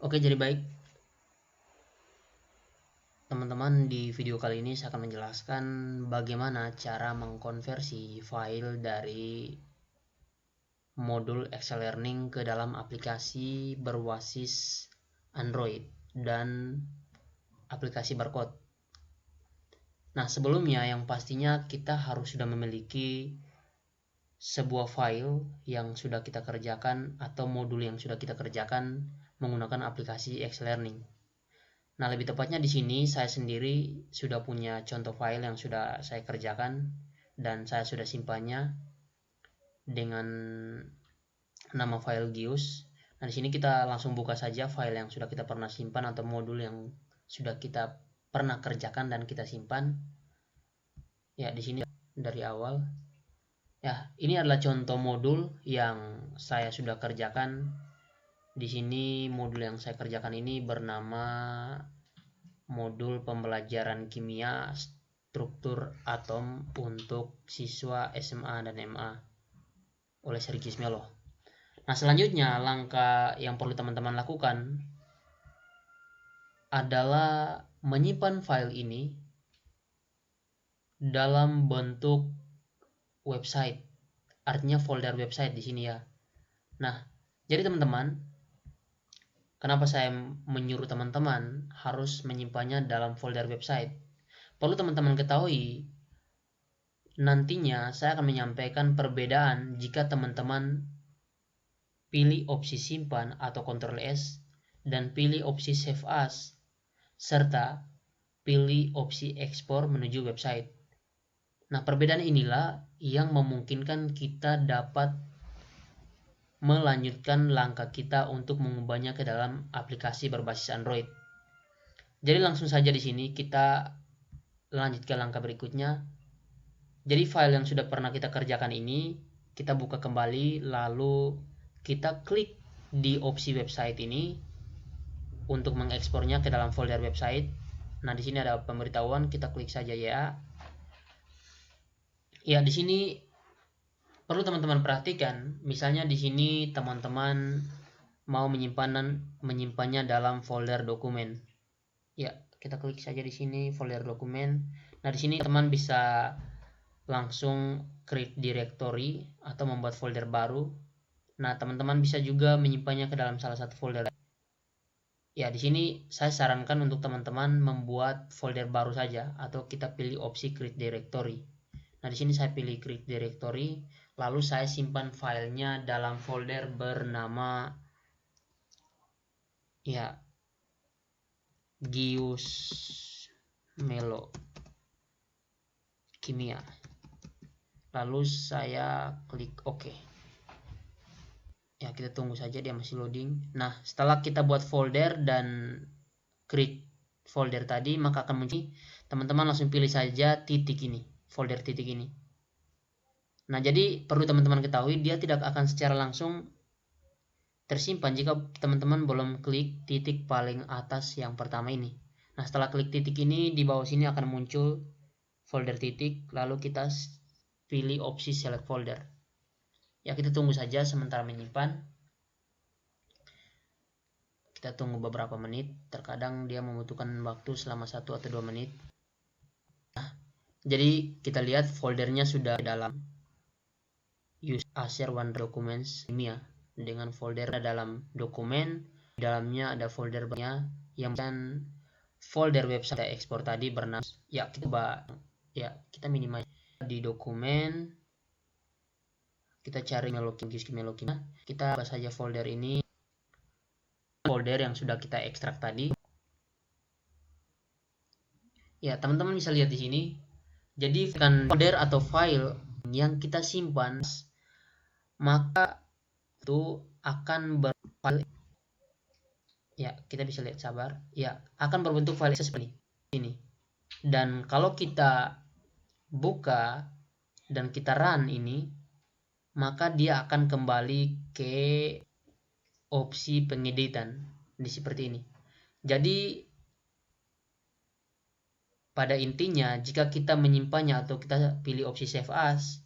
Oke, jadi baik teman-teman, di video kali ini saya akan menjelaskan bagaimana cara mengkonversi file dari modul Excel Learning ke dalam aplikasi berbasis Android dan aplikasi barcode. Nah, sebelumnya yang pastinya kita harus sudah memiliki sebuah file yang sudah kita kerjakan atau modul yang sudah kita kerjakan menggunakan aplikasi Excel Learning. Nah, lebih tepatnya di sini saya sendiri sudah punya contoh file yang sudah saya kerjakan dan saya sudah simpannya dengan nama file Gius. Nah, di sini kita langsung buka saja file yang sudah kita pernah simpan atau modul yang sudah kita pernah kerjakan dan kita simpan. Ya, di sini dari awal. Ya, ini adalah contoh modul yang saya sudah kerjakan. Di sini modul yang saya kerjakan ini bernama modul pembelajaran kimia struktur atom untuk siswa SMA dan MA oleh Sergi Melo. Nah, selanjutnya langkah yang perlu teman-teman lakukan adalah menyimpan file ini dalam bentuk website, artinya folder website di sini ya. Nah, jadi teman-teman, kenapa saya menyuruh teman-teman harus menyimpannya dalam folder website? Perlu teman-teman ketahui, nantinya saya akan menyampaikan perbedaan jika teman-teman pilih opsi simpan atau Ctrl S dan pilih opsi save as, serta pilih opsi ekspor menuju website. Nah, perbedaan inilah yang memungkinkan kita dapat melanjutkan langkah kita untuk mengubahnya ke dalam aplikasi berbasis Android. Jadi langsung saja di sini kita lanjut ke langkah berikutnya. Jadi file yang sudah pernah kita kerjakan ini kita buka kembali, lalu kita klik di opsi website ini untuk mengekspornya ke dalam folder website. Nah, di sini ada pemberitahuan, kita klik saja ya. Ya, di sini perlu teman-teman perhatikan, misalnya di sini teman-teman mau menyimpannya dalam folder dokumen. Ya, kita klik saja di sini folder dokumen. Nah, di sini teman bisa langsung create directory atau membuat folder baru. Nah, teman-teman bisa juga menyimpannya ke dalam salah satu folder. Ya, di sini saya sarankan untuk teman-teman membuat folder baru saja atau kita pilih opsi create directory. Nah, di sini saya pilih create directory, lalu saya simpan filenya dalam folder bernama ya Gius Melo Kimia. Lalu saya klik OK. Ya, kita tunggu saja dia masih loading. Nah, setelah kita buat folder dan create folder tadi, maka akan muncul, teman-teman langsung pilih saja titik ini, folder titik ini. Nah, jadi perlu teman-teman ketahui, dia tidak akan secara langsung tersimpan jika teman-teman belum klik titik paling atas yang pertama ini. Nah, setelah klik titik ini, di bawah sini akan muncul folder titik, lalu kita pilih opsi select folder. Ya, kita tunggu saja sementara menyimpan. Kita tunggu beberapa menit, terkadang dia membutuhkan waktu selama 1 atau 2 menit. Nah, jadi kita lihat foldernya sudah dalam use Acer One Documents Kimia dengan folder dalam dokumen, di dalamnya ada folder banyak yang dan folder website ekspor tadi bernama ya kita minimize di dokumen, kita cari Melokimia, kita buka saja folder ini, folder yang sudah kita ekstrak tadi. Ya, teman-teman bisa lihat di sini. Jadi folder atau file yang kita simpan, maka itu akan berfile. Ya, kita bisa lihat, sabar. Ya, akan berbentuk file seperti ini. Dan kalau kita buka dan kita run ini, maka dia akan kembali ke opsi pengeditan di seperti ini. Jadi pada intinya, jika kita menyimpannya atau kita pilih opsi save as,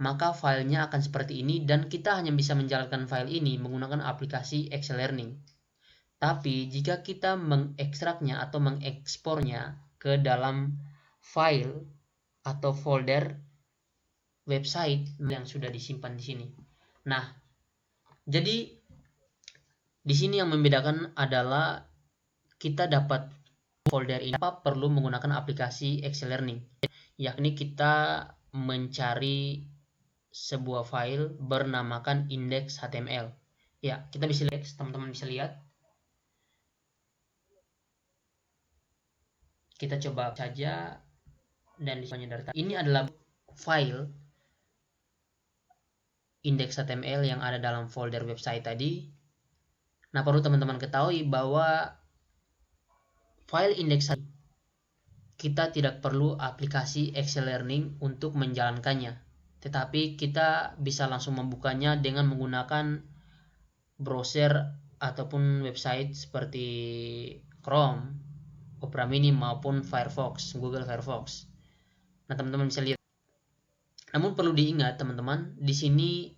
maka filenya akan seperti ini dan kita hanya bisa menjalankan file ini menggunakan aplikasi Excel Learning. Tapi jika kita mengekstraknya atau mengekspornya ke dalam file atau folder website yang sudah disimpan di sini. Nah, jadi di sini yang membedakan adalah kita dapat folder ini perlu menggunakan aplikasi Excel Learning, yakni kita mencari sebuah file bernamakan index.html. Ya, kita bisa lihat, teman-teman bisa lihat. Kita coba saja dan disini data. Ini adalah file index.html yang ada dalam folder website tadi. Nah, perlu teman-teman ketahui bahwa file index kita tidak perlu aplikasi Excel Learning untuk menjalankannya, tetapi kita bisa langsung membukanya dengan menggunakan browser ataupun website seperti Chrome, Opera Mini maupun Firefox, Google Firefox. Nah, teman-teman bisa lihat. Namun perlu diingat teman-teman, di sini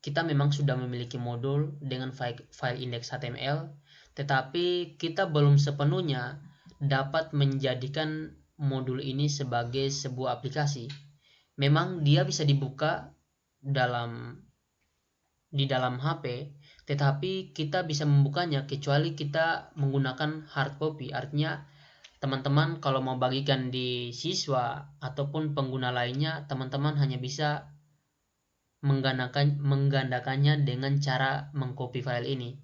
kita memang sudah memiliki modul dengan file index.html, tetapi kita belum sepenuhnya dapat menjadikan modul ini sebagai sebuah aplikasi. Memang dia bisa dibuka di dalam HP, tetapi kita bisa membukanya kecuali kita menggunakan hard copy. Artinya teman-teman kalau mau bagikan di siswa ataupun pengguna lainnya, teman-teman hanya bisa menggandakannya dengan cara mengcopy file ini.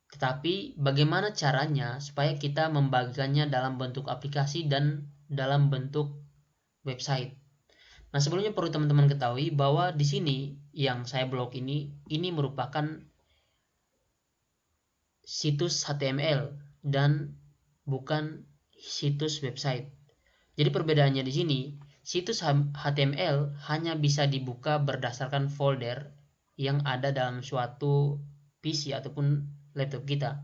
Tetapi bagaimana caranya supaya kita membagikannya dalam bentuk aplikasi dan dalam bentuk website? Nah, sebelumnya perlu teman-teman ketahui bahwa di sini yang saya blok ini merupakan situs HTML dan bukan situs website. Jadi perbedaannya di sini, situs HTML hanya bisa dibuka berdasarkan folder yang ada dalam suatu PC ataupun laptop kita.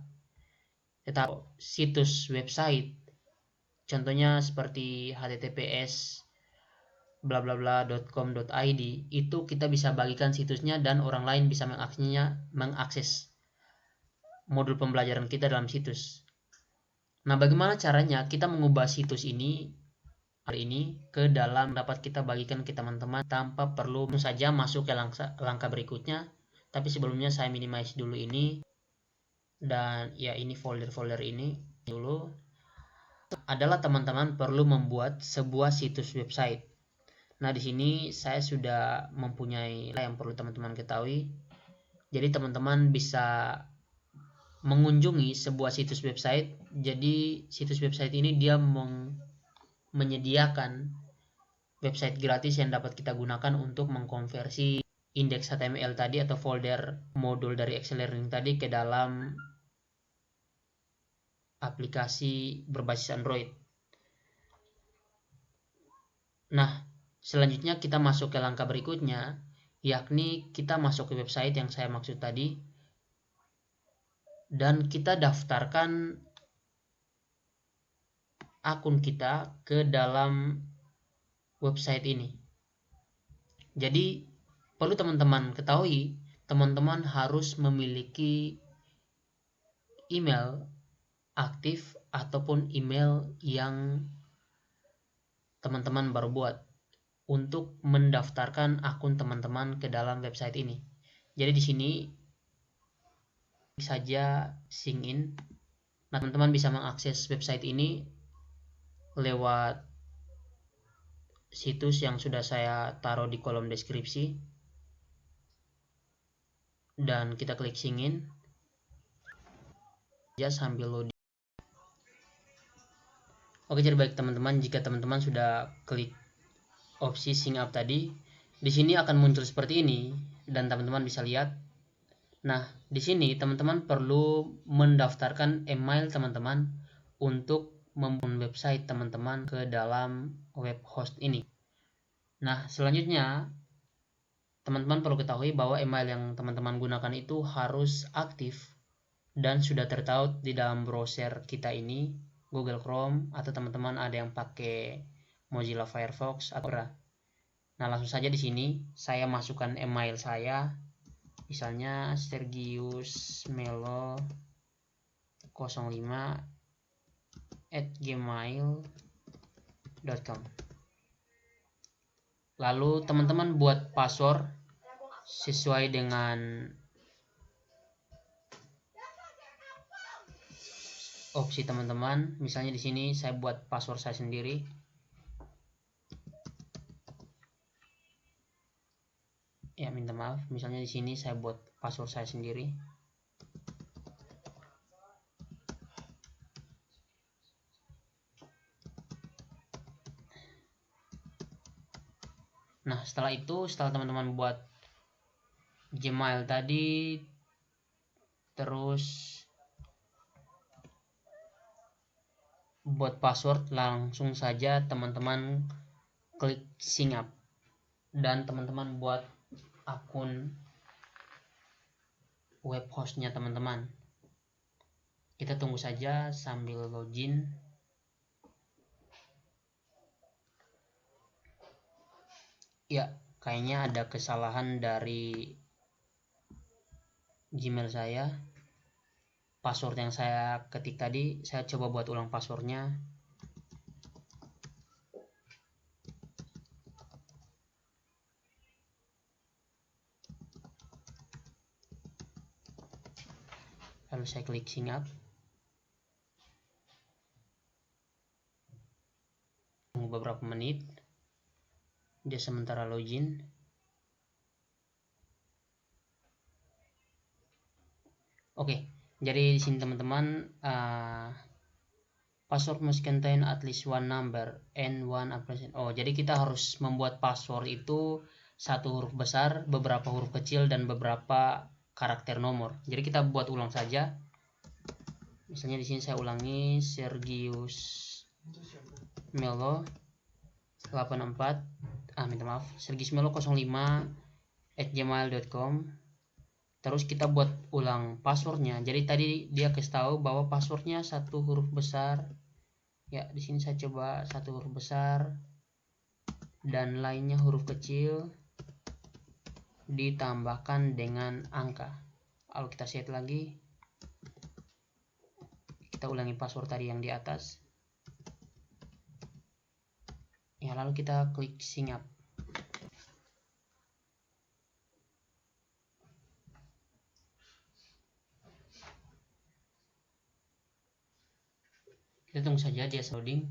Tetapi situs website, contohnya seperti https bla bla bla.com.id, itu kita bisa bagikan situsnya dan orang lain bisa mengakses modul pembelajaran kita dalam situs. Nah, bagaimana caranya kita mengubah situs ini ke dalam dapat kita bagikan ke teman-teman tanpa perlu saja masuk ke langkah berikutnya. Tapi sebelumnya saya minimize dulu ini, dan ya ini folder-folder ini dulu. Adalah teman-teman perlu membuat sebuah situs website. Nah, di sini saya sudah mempunyai yang perlu teman-teman ketahui. Jadi teman-teman bisa mengunjungi sebuah situs website. Jadi situs website ini dia menyediakan website gratis yang dapat kita gunakan untuk mengkonversi indeks HTML tadi atau folder modul dari Excel Learning tadi ke dalam aplikasi berbasis Android. Nah, selanjutnya kita masuk ke langkah berikutnya, yakni kita masuk ke website yang saya maksud tadi dan kita daftarkan akun kita ke dalam website ini. Jadi perlu teman-teman ketahui, teman-teman harus memiliki email aktif ataupun email yang teman-teman baru buat untuk mendaftarkan akun teman-teman ke dalam website ini. Jadi di sini saja sign in. Nah, teman-teman bisa mengakses website ini lewat situs yang sudah saya taruh di kolom deskripsi, dan kita klik sign in ya sambil loading. Oke, jadi baik teman-teman, jika teman-teman sudah klik opsi sign up tadi, di sini akan muncul seperti ini dan teman-teman bisa lihat. Nah, di sini teman-teman perlu mendaftarkan email teman-teman untuk membangun website teman-teman ke dalam web host ini. Nah, selanjutnya teman-teman perlu ketahui bahwa email yang teman-teman gunakan itu harus aktif dan sudah tertaut di dalam browser kita ini, Google Chrome, atau teman-teman ada yang pakai Mozilla Firefox atau Opera. Nah, langsung saja di sini saya masukkan email saya, misalnya sergiusmelo gmail.com. Lalu teman-teman buat password sesuai dengan opsi teman-teman. Misalnya di sini saya buat password saya sendiri. Ya, minta maaf. Misalnya di sini saya buat password saya sendiri. Nah, setelah teman-teman buat Gmail tadi, terus buat password, langsung saja teman-teman klik sign up dan teman-teman buat akun web hostnya teman-teman. Kita tunggu saja sambil login. Ya, kayaknya ada kesalahan dari Gmail saya. Password yang saya ketik tadi, saya coba buat ulang passwordnya. Lalu saya klik sign up. Tunggu beberapa menit. Dia sementara login. Oke, jadi di sini teman-teman, password must contain at least one number and one abbreviation. Oh, jadi kita harus membuat password itu satu huruf besar, beberapa huruf kecil, dan beberapa karakter nomor. Jadi kita buat ulang saja. Misalnya di sini saya ulangi Sergius Melo 84. Minta maaf, Sergius Melo 05@gmail.com. Terus kita buat ulang passwordnya. Jadi tadi dia kasih tahu bahwa passwordnya satu huruf besar. Ya, di sini saya coba satu huruf besar dan lainnya huruf kecil ditambahkan dengan angka. Lalu kita set lagi. Kita ulangi password tadi yang di atas. Ya, lalu kita klik sign up. Kita tunggu saja dia loading.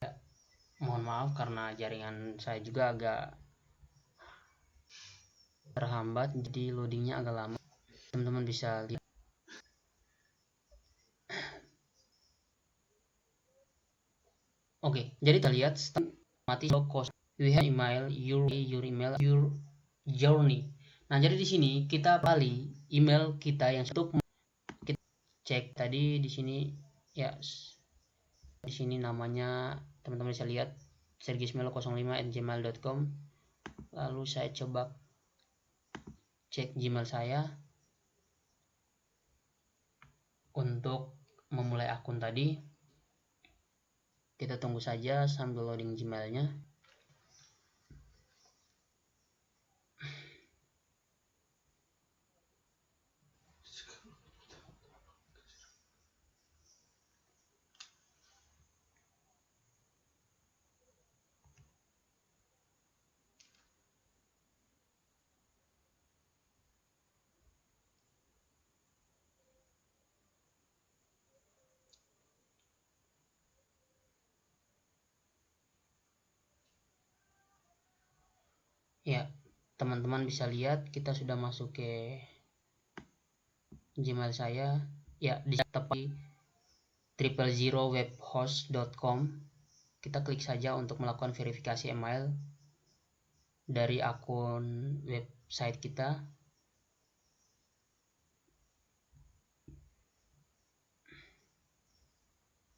Ya, mohon maaf karena jaringan saya juga agak terhambat, jadi loadingnya agak lama. Teman-teman bisa lihat. Oke, jadi kita lihat mati cost. We have email, your email, your journey. Nah, jadi di sini kita kali email kita yang untuk kita cek tadi di sini ya. Di sini namanya teman-teman bisa lihat sergismelo05@gmail.com. Lalu saya coba cek Gmail saya untuk memulai akun tadi. Kita tunggu saja sambil loading Gmailnya. Ya, teman-teman bisa lihat kita sudah masuk ke Gmail saya. Ya, di tepi 000webhost.com. Kita klik saja untuk melakukan verifikasi email dari akun website kita.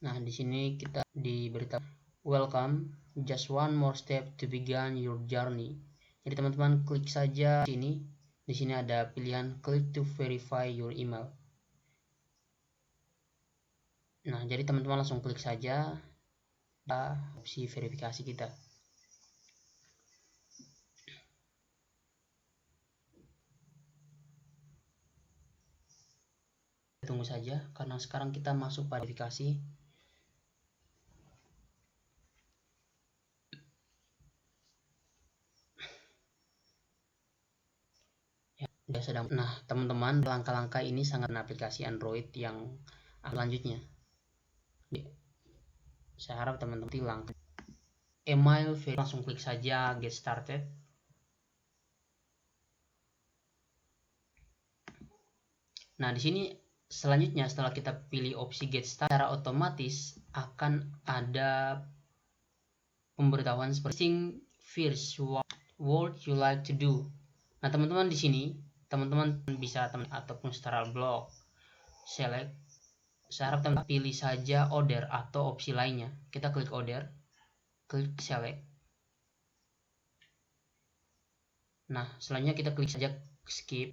Nah, di sini kita diberitahu welcome, just one more step to begin your journey. Jadi teman-teman klik saja sini. Di sini ada pilihan click to verify your email. Nah, jadi teman-teman langsung klik saja opsi verifikasi kita. tunggu saja karena sekarang kita masuk pada verifikasi. Ya, sudah sedang. Nah, teman-teman, langkah-langkah ini sangat aplikasi Android yang selanjutnya. Saya harap teman-teman langkah email, langsung klik saja get started. Nah, di sini selanjutnya setelah kita pilih opsi get started, secara otomatis akan ada pemberitahuan seperti first what you like to do. Nah, teman-teman di sini teman-teman bisa ataupun secara blog select. Saya harap teman-teman pilih saja order atau opsi lainnya. Kita klik order, klik select. Nah, selanjutnya kita klik saja skip.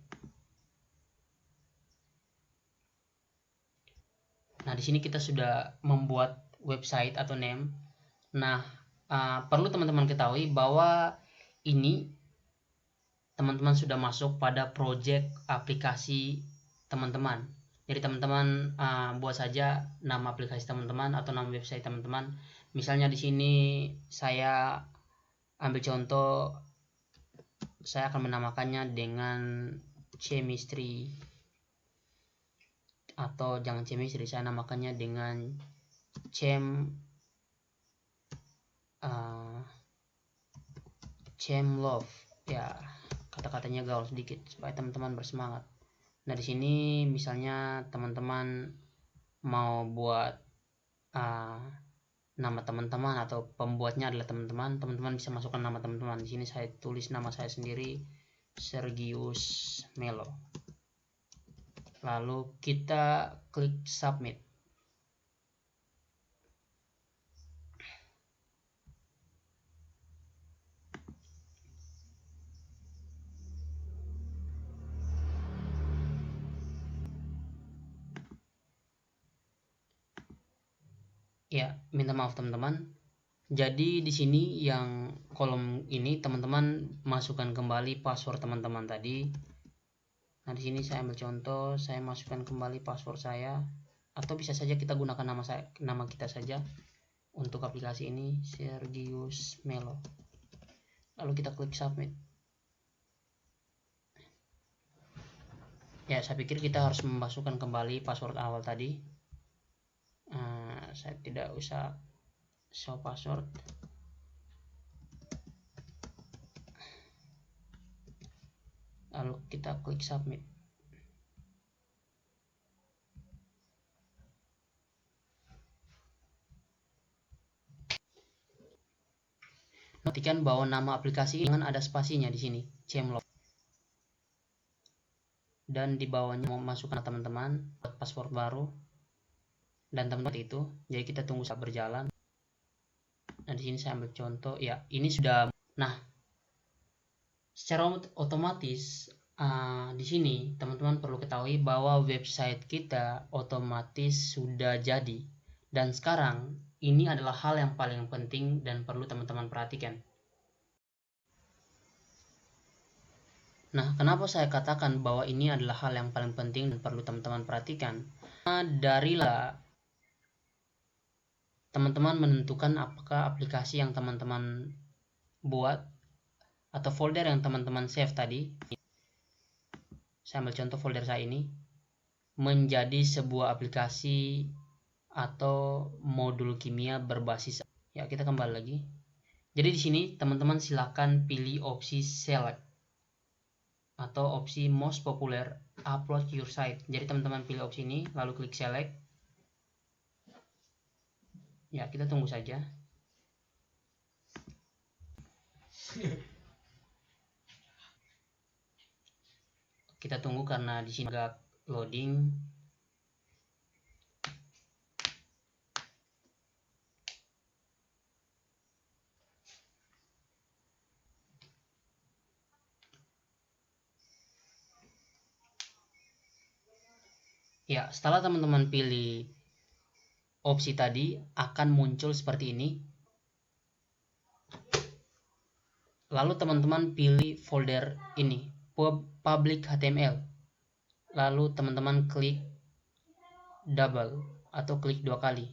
Nah, di sini kita sudah membuat website atau name. Nah, perlu teman-teman ketahui bahwa ini teman-teman sudah masuk pada project aplikasi teman-teman. Jadi teman-teman buat saja nama aplikasi teman-teman atau nama website teman-teman. Misalnya di sini saya ambil contoh, saya akan menamakannya dengan chemistry, atau jangan chemistry, saya namakannya dengan love. Ya, kata-katanya gaul sedikit supaya teman-teman bersemangat. Nah, di sini misalnya teman-teman mau buat nama teman-teman atau pembuatnya adalah teman-teman, teman-teman bisa masukkan nama teman-teman. Di sini saya tulis nama saya sendiri, Sergius Melo. Lalu kita klik submit. Ya, minta maaf teman-teman. Jadi di sini yang kolom ini teman-teman masukkan kembali password teman-teman tadi. Nah, di sini saya ambil contoh, saya masukkan kembali password saya, atau bisa saja kita gunakan nama kita saja untuk aplikasi ini, Sergius Melo. Lalu kita klik submit. Ya, saya pikir kita harus memasukkan kembali password awal tadi. Saya tidak usah show password. Lalu kita klik submit. Perhatikan bahwa nama aplikasi ini ada spasinya di sini, Chemlog. Dan di bawahnya mau masukkan teman-teman password baru dan teman-teman itu. Jadi kita tunggu saat berjalan. Nah, di sini saya ambil contoh. Ya, ini sudah. Nah, secara otomatis di sini teman-teman perlu ketahui bahwa website kita otomatis sudah jadi. Dan sekarang ini adalah hal yang paling penting dan perlu teman-teman perhatikan. Nah, kenapa saya katakan bahwa ini adalah hal yang paling penting dan perlu teman-teman perhatikan? Darilah teman-teman menentukan apakah aplikasi yang teman-teman buat atau folder yang teman-teman save tadi, saya ambil contoh folder saya ini, menjadi sebuah aplikasi atau modul kimia berbasis. Ya, kita kembali lagi. Jadi di sini teman-teman silakan pilih opsi select atau opsi most popular upload your site. Jadi teman-teman pilih opsi ini lalu klik select. Ya, kita tunggu saja. Kita tunggu karena di sini agak loading. Ya, setelah teman-teman pilih opsi tadi akan muncul seperti ini. Lalu teman-teman pilih folder ini, public HTML. Lalu teman-teman klik double atau klik 2 kali.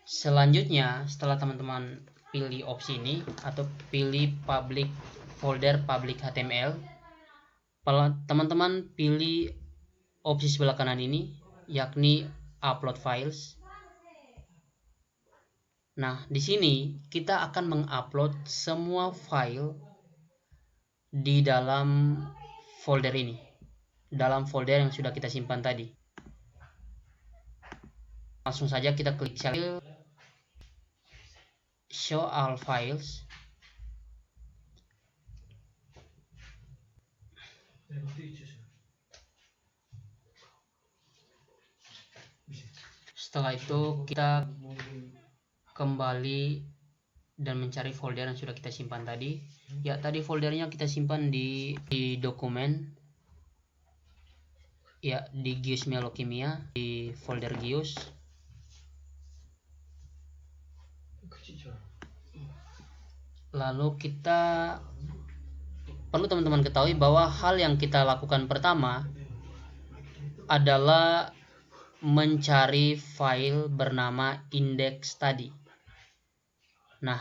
Selanjutnya, setelah teman-teman pilih opsi ini atau pilih public folder public HTML, teman-teman pilih opsi sebelah kanan ini, yakni upload files. Nah, di sini kita akan mengupload semua file di dalam folder ini, dalam folder yang sudah kita simpan tadi. Langsung saja kita klik show all files. Setelah itu kita kembali dan mencari folder yang sudah kita simpan tadi. Ya, tadi foldernya kita simpan di dokumen, ya, di Gius Melokimia, di folder Gius. Lalu kita perlu teman-teman ketahui bahwa hal yang kita lakukan pertama adalah mencari file bernama index tadi. Nah,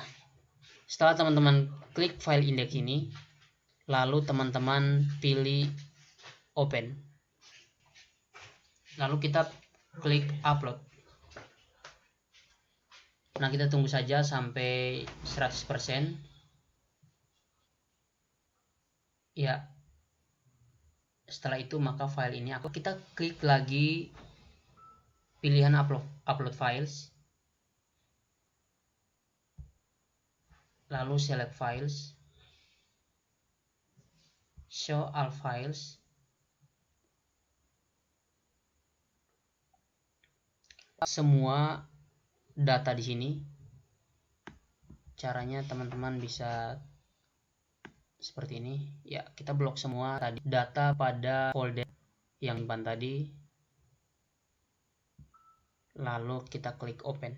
setelah teman-teman klik file index ini, lalu teman-teman pilih open. Lalu kita klik upload. Nah, kita tunggu saja sampai 100%. Ya, setelah itu maka file ini kita klik lagi pilihan upload files, lalu select files, show all files. Semua data di sini. Caranya teman-teman bisa seperti ini. Ya, kita blok semua tadi data pada folder yang simpan tadi. Lalu kita klik open.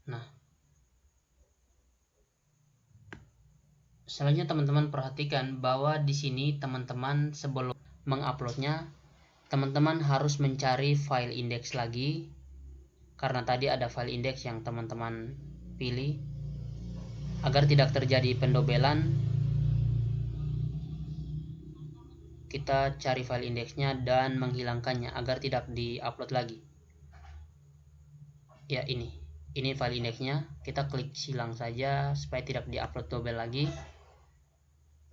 Nah, selanjutnya teman-teman perhatikan bahwa di sini teman-teman sebelum menguploadnya, teman-teman harus mencari file index lagi, karena tadi ada file index yang teman-teman pilih. Agar tidak terjadi pendobelan, kita cari file indeksnya dan menghilangkannya agar tidak diupload lagi. Ya, ini file indeksnya. Kita klik silang saja supaya tidak diupload double lagi.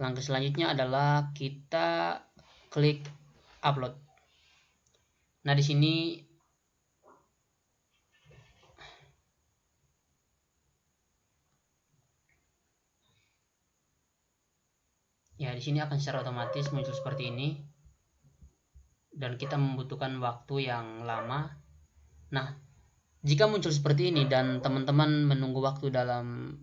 Langkah selanjutnya adalah kita klik upload. Nah, di sini ya, di sini akan secara otomatis muncul seperti ini dan kita membutuhkan waktu yang lama. Nah, jika muncul seperti ini dan teman-teman menunggu waktu dalam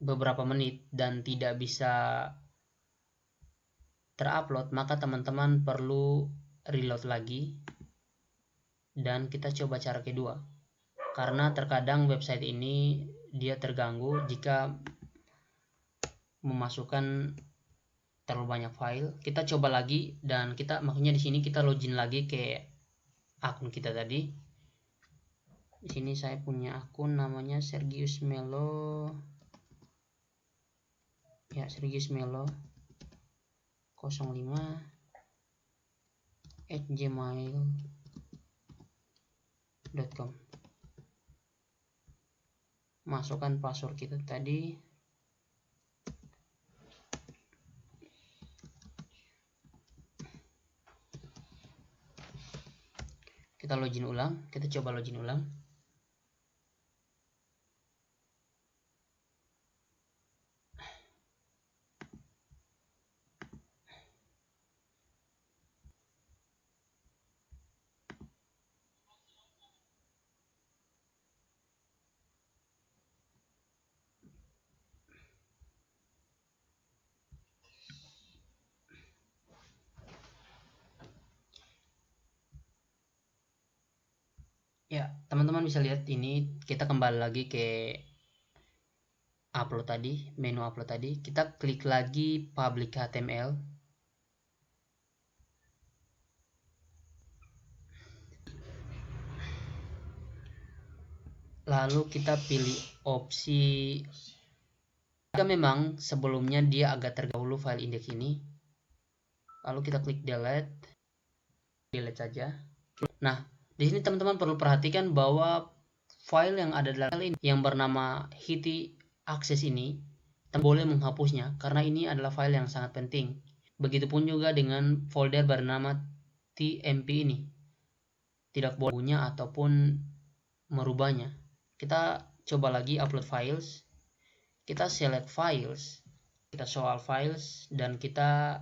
beberapa menit dan tidak bisa terupload, maka teman-teman perlu reload lagi dan kita coba cara kedua. Karena terkadang website ini dia terganggu jika memasukkan terlalu banyak file. Kita coba lagi dan makanya di sini kita login lagi ke akun kita tadi. Di sini saya punya akun namanya Sergius Melo. Ya, Sergius Melo 05@gmail.com. Masukkan password kita tadi. Kita login ulang, kita coba login ulang. Ya, teman-teman bisa lihat ini, kita kembali lagi ke upload tadi, menu upload tadi. Kita klik lagi public HTML. Lalu kita pilih opsi, jika memang sebelumnya dia agak terdahulu file index ini. Lalu kita klik delete saja. Nah, di sini teman-teman perlu perhatikan bahwa file yang ada dalam file ini yang bernama Hiti Access ini boleh menghapusnya karena ini adalah file yang sangat penting. Begitupun juga dengan folder bernama TMP ini. Tidak boleh punya ataupun merubahnya. Kita coba lagi upload files. Kita select files. Kita soal files dan kita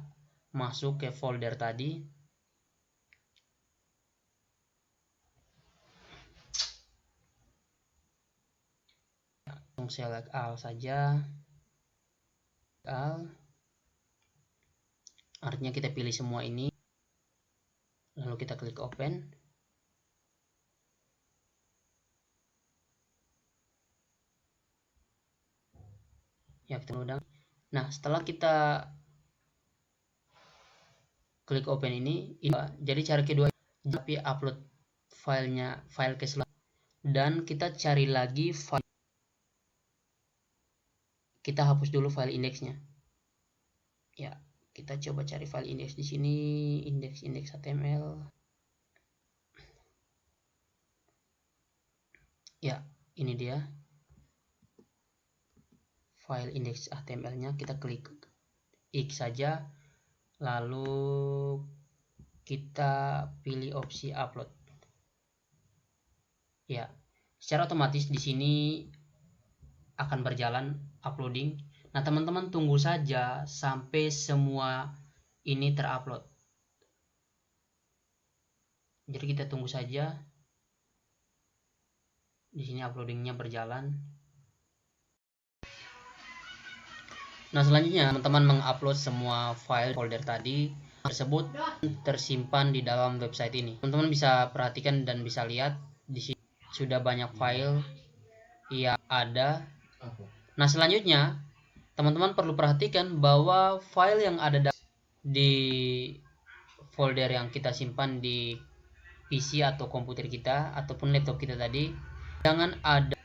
masuk ke folder tadi. Langsung select all saja. All. Artinya kita pilih semua ini. Lalu kita klik open. Ya, kita udah. Nah, setelah kita klik open ini jadi cara kedua, tapi upload file ke slide dan kita cari lagi file. Kita hapus dulu file indeksnya. Ya, kita coba cari file indeks di sini, indeks HTML. Ya, ini dia file indeks HTML-nya. Kita klik X saja, lalu kita pilih opsi upload. Ya, secara otomatis di sini akan berjalan uploading. Nah, teman-teman tunggu saja sampai semua ini terupload. Jadi kita tunggu saja. Di sini uploadingnya berjalan. Nah, selanjutnya teman-teman mengupload semua file folder tadi tersebut tersimpan di dalam website ini. Teman-teman bisa perhatikan dan bisa lihat di sini sudah banyak file yang ada. Nah, selanjutnya teman-teman perlu perhatikan bahwa file yang ada di folder yang kita simpan di PC atau komputer kita ataupun laptop kita tadi, jangan ada,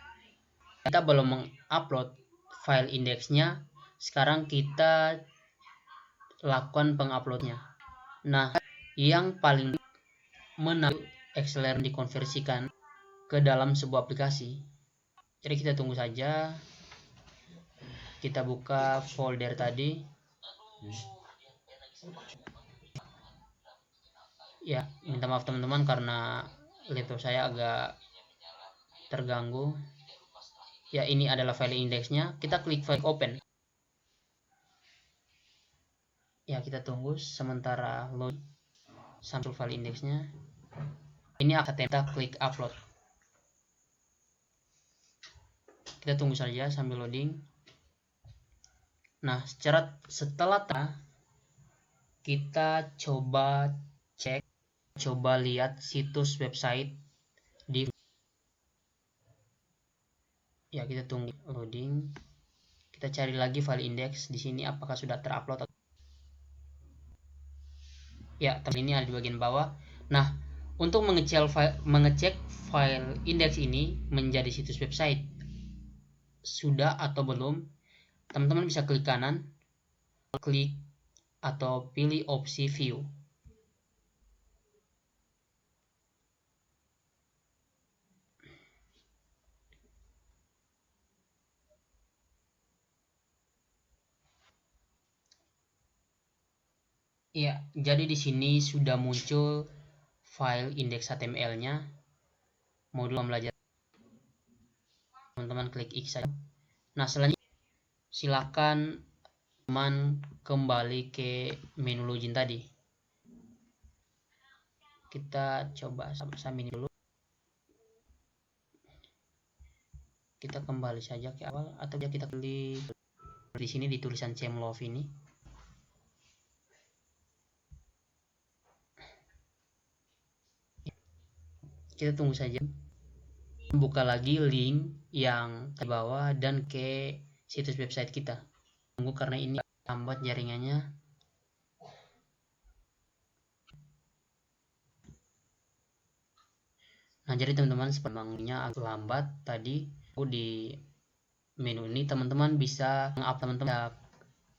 kita belum mengupload file indeksnya, sekarang kita lakukan penguploadnya. Nah, yang paling menarik Excel dikonversikan ke dalam sebuah aplikasi. Jadi kita tunggu saja. Kita buka folder tadi. Ya, minta maaf teman-teman karena laptop saya agak terganggu. Ya, ini adalah file indeksnya. Kita klik file open. Ya, kita tunggu sementara load sampai file indeksnya. Ini akan kita klik upload. Kita tunggu saja sambil loading. Nah, setelah kita coba cek, coba lihat situs website di. Ya, kita tunggu loading. Kita cari lagi file index di sini apakah sudah terupload. Ya, ini ada di bagian bawah. Nah, untuk mengecek file index ini menjadi situs website sudah atau belum, teman-teman bisa klik kanan, klik atau pilih opsi view. Ya, jadi di sini sudah muncul file index HTML-nya. Modul belajar. Teman-teman klik X saja. Nah, selanjutnya silakan teman kembali ke menu login tadi. Kita coba sama-sama ini dulu. Kita kembali saja ke awal atau kita klik di sini di tulisan Chemlove ini. Kita tunggu saja. buka lagi link yang di bawah dan ke situs website kita. Tunggu karena ini lambat jaringannya. Nah, jadi teman-teman sepertinya agak lambat tadi. Aku di menu ini teman-teman bisa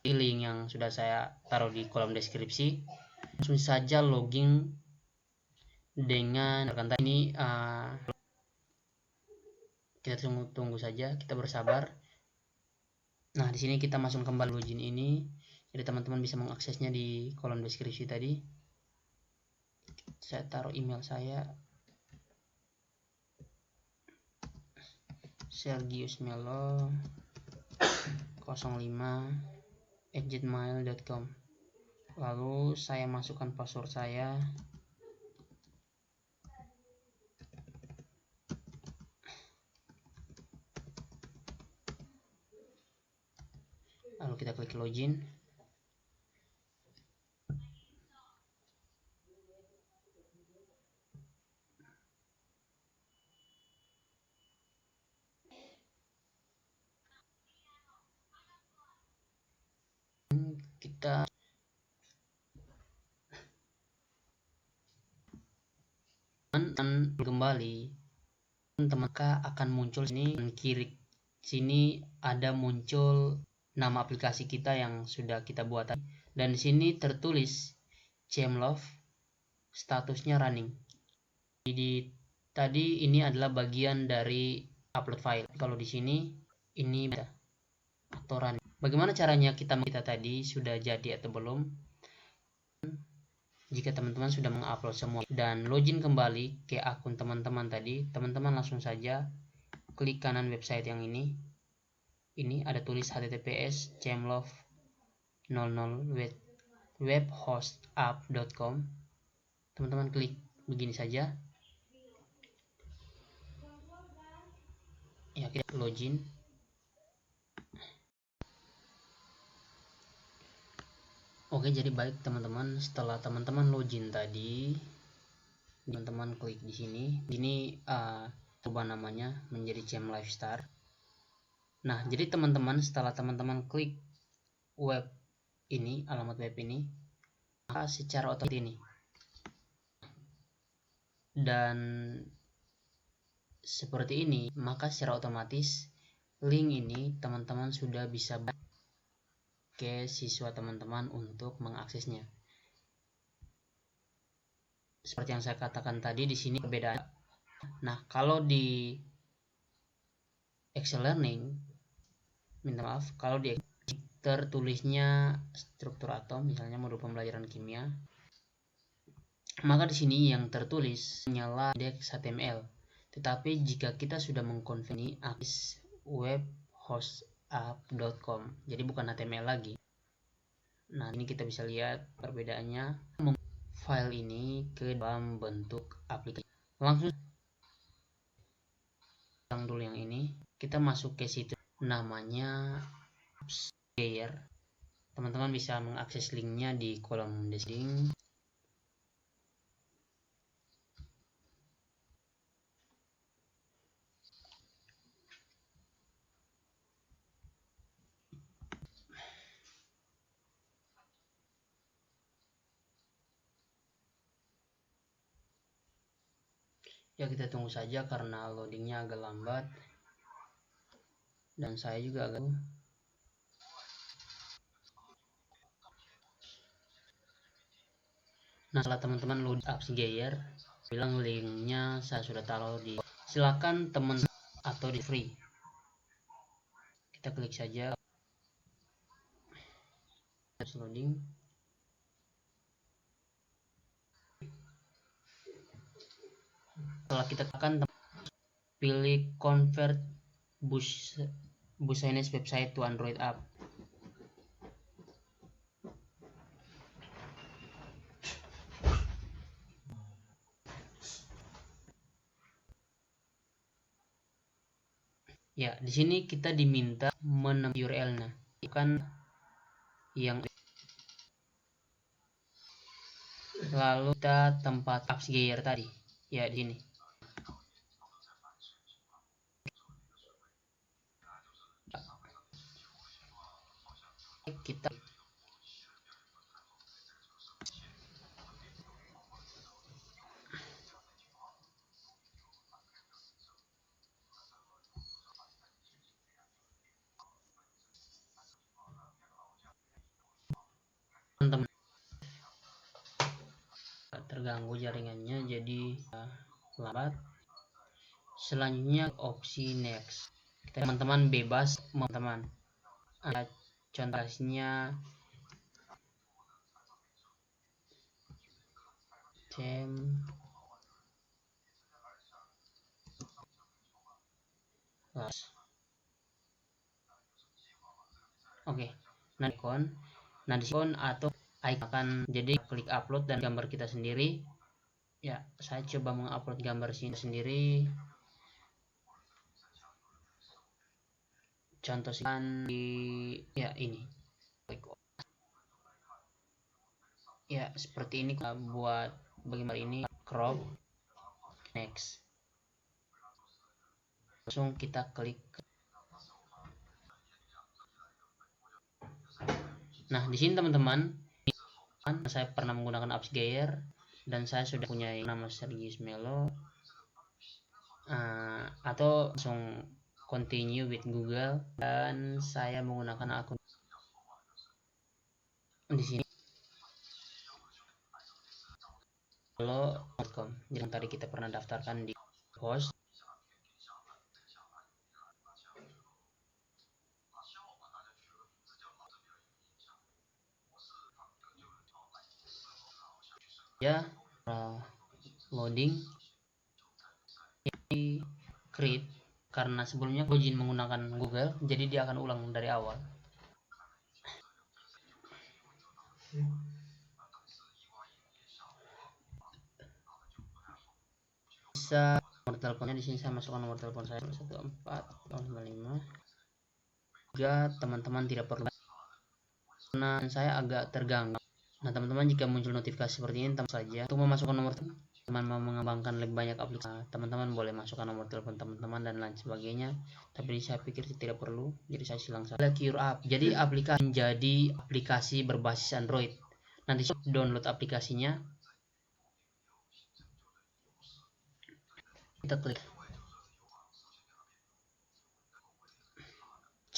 link yang sudah saya taruh di kolom deskripsi. Langsung saja login dengan ini. Kita tunggu saja, kita bersabar. Nah, di sini kita masuk kembali login ini. Jadi teman-teman bisa mengaksesnya di kolom deskripsi tadi. Saya taruh email saya, sergiusmelo05@gmail.com. Lalu saya masukkan password saya. Lalu kita klik login. Kita kembali, teman-teman akan muncul sini kiri sini ada muncul nama aplikasi kita yang sudah kita buat tadi, dan di sini tertulis Chemlove, statusnya running. Jadi tadi ini adalah bagian dari upload file. Kalau di sini ini atau running. Bagaimana caranya kita tadi sudah jadi atau belum? Jika teman-teman sudah mengupload semua dan login kembali ke akun teman-teman tadi, teman-teman langsung saja klik kanan website yang ini. Ini ada tulis https chemlove00webhostup.com. Teman-teman klik begini saja. Ya, kita login. Oke, jadi baik teman-teman, setelah teman-teman login tadi, teman-teman klik di sini. Ini ubah namanya menjadi ChemLifeStar. Nah, jadi teman-teman setelah teman-teman klik web ini, alamat web ini, maka secara otomatis ini. Dan seperti ini, maka secara otomatis link ini teman-teman sudah bisa ke siswa teman-teman untuk mengaksesnya. Seperti yang saya katakan tadi, di sini perbedaan. Nah, kalau di Excel Learning, minta maaf, kalau di tertulisnya struktur atom, misalnya modul pembelajaran kimia, maka di sini yang tertulis hanyalah indeks HTML. Tetapi jika kita sudah mengkonfirmasi akses webhostup.com, jadi bukan HTML lagi. Nah, ini kita bisa lihat perbedaannya. File ini ke dalam bentuk aplikasi. Langsung dulu yang ini, kita masuk ke situ namanya Player. Teman-teman bisa mengakses linknya di kolom deskripsi. Ya, kita tunggu saja karena loadingnya agak lambat dan saya juga agak. Nah, setelah teman-teman load AppsGear, bilang linknya saya sudah taruh di, silakan teman atau di free. Kita klik saja loading. Setelah kita tekan, pilih convert Business website to Android app. Ya, di sini kita diminta menambah URL-nya, bukan yang lalu kita tempat AppsGear tadi. Ya, di sini. kita teman-teman terganggu jaringannya jadi lambat. Selanjutnya opsi next, teman-teman bebas teman-teman. Contohnya oke, nah icon, nah di icon atau icon, jadi klik upload dan gambar kita sendiri. Ya, saya coba mengupload gambar sendiri. Contoh di ya ini. Ya, seperti ini buat bagaimana ini crop next. Langsung kita klik. Nah, di sini teman-teman, saya pernah menggunakan apps Gear dan saya sudah punya nama Sergius Melo. Atau langsung continue with Google dan saya menggunakan akun di sini melo.com yang tadi kita pernah daftarkan di host. Ya, loading ini create karena sebelumnya login menggunakan Google, jadi dia akan ulang dari awal. Bisa nomor teleponnya di sini saya masukkan nomor telepon saya 1455. Juga teman-teman tidak perlu, karena saya agak terganggu. Nah, teman-teman jika muncul notifikasi seperti ini, teman saja untuk memasukkan nomor teman mau mengembangkan lebih banyak aplikasi, teman-teman boleh masukkan nomor telepon teman-teman dan lain sebagainya, tapi saya pikir tidak perlu, jadi saya silang saja. Cure App, jadi aplikasi menjadi aplikasi berbasis Android. Nanti download aplikasinya, kita klik.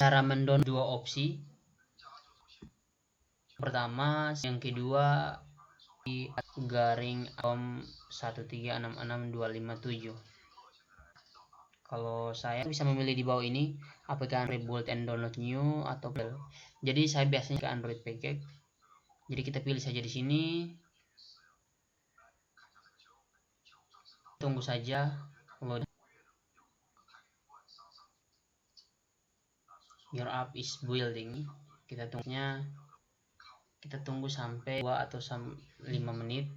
Cara mendownload dua opsi. Pertama, yang kedua di garing com 1366257. Kalau saya bisa memilih di bawah ini apakah Rebuild and Download New atau Bell. Jadi saya biasanya ke Android Package. Jadi kita pilih saja di sini. Tunggu saja load. Your app is building. Kita tunggu sampai 2 atau 5 menit.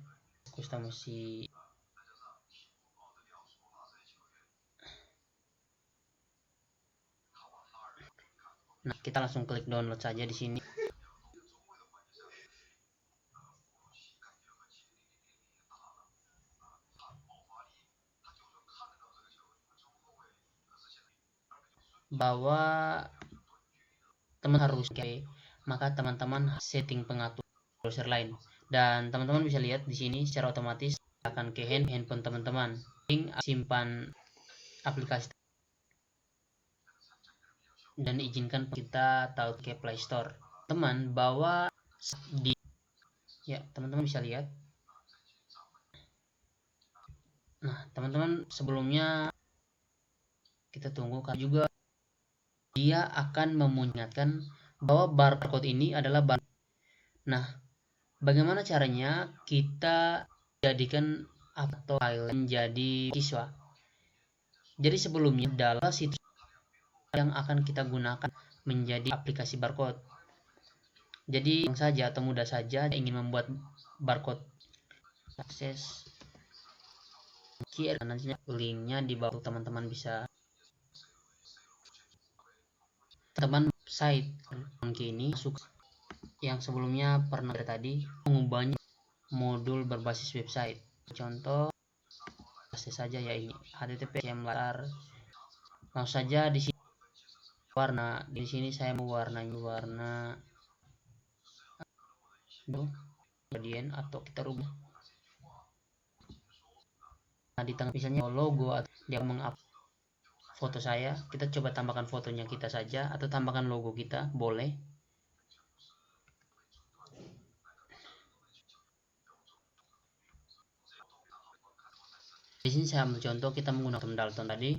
Kita mesti Nah, kita langsung klik download saja di sini. Bahwa teman harus maka teman-teman setting pengatur browser lain, dan teman-teman bisa lihat di sini secara otomatis akan ke handphone teman-teman. Simpan aplikasi dan izinkan kita tahu ke Play Store. Teman bahwa di ya teman-teman bisa lihat. Nah, teman-teman sebelumnya kita tunggu karena juga dia akan memunculkan bahwa barcode ini adalah barcode. Nah, bagaimana caranya kita jadikan atau file menjadi siswa? Jadi sebelumnya adalah situs yang akan kita gunakan menjadi aplikasi barcode. Jadi saja atau mudah saja ingin membuat barcode, akses QR, nantinya linknya di bawah, teman-teman bisa teman site ini masuk yang sebelumnya pernah ada tadi, mengubahnya modul berbasis website. Contoh akses saja ya ini http langsung saja di sini warna, di sini saya mewarnai warna gradient atau kita rubah. Nah, di tengah misalnya logo atau dia mengupload foto saya, kita coba tambahkan fotonya kita saja atau tambahkan logo kita, boleh. Di sini saya ambil contoh, kita menggunakan Dalton tadi.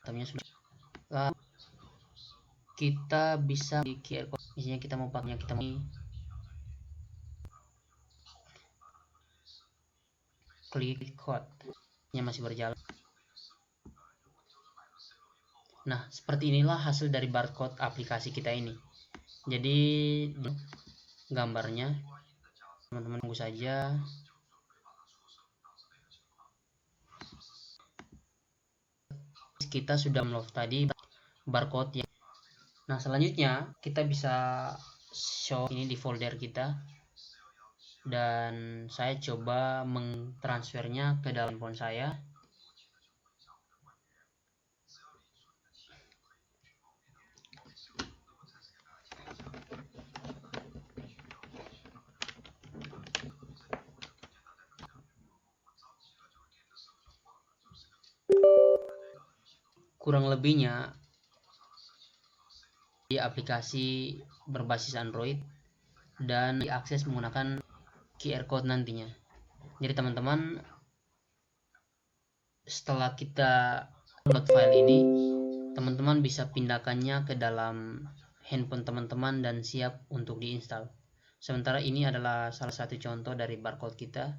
Sudah. Kita bisa di QR code, misalnya kita mau pakainya, kita mau klik code nya masih berjalan. Nah, seperti inilah hasil dari barcode aplikasi kita ini. Jadi gambarnya teman-teman tunggu saja. Kita sudah download tadi barcode ya. Nah, selanjutnya kita bisa show ini di folder kita, dan saya coba mentransfernya ke dalam handphone saya. Kurang lebihnya di aplikasi berbasis Android dan diakses menggunakan QR code nantinya. Jadi teman-teman, setelah kita download file ini, teman-teman bisa pindahkannya ke dalam handphone teman-teman dan siap untuk diinstal. Sementara ini adalah salah satu contoh dari barcode kita.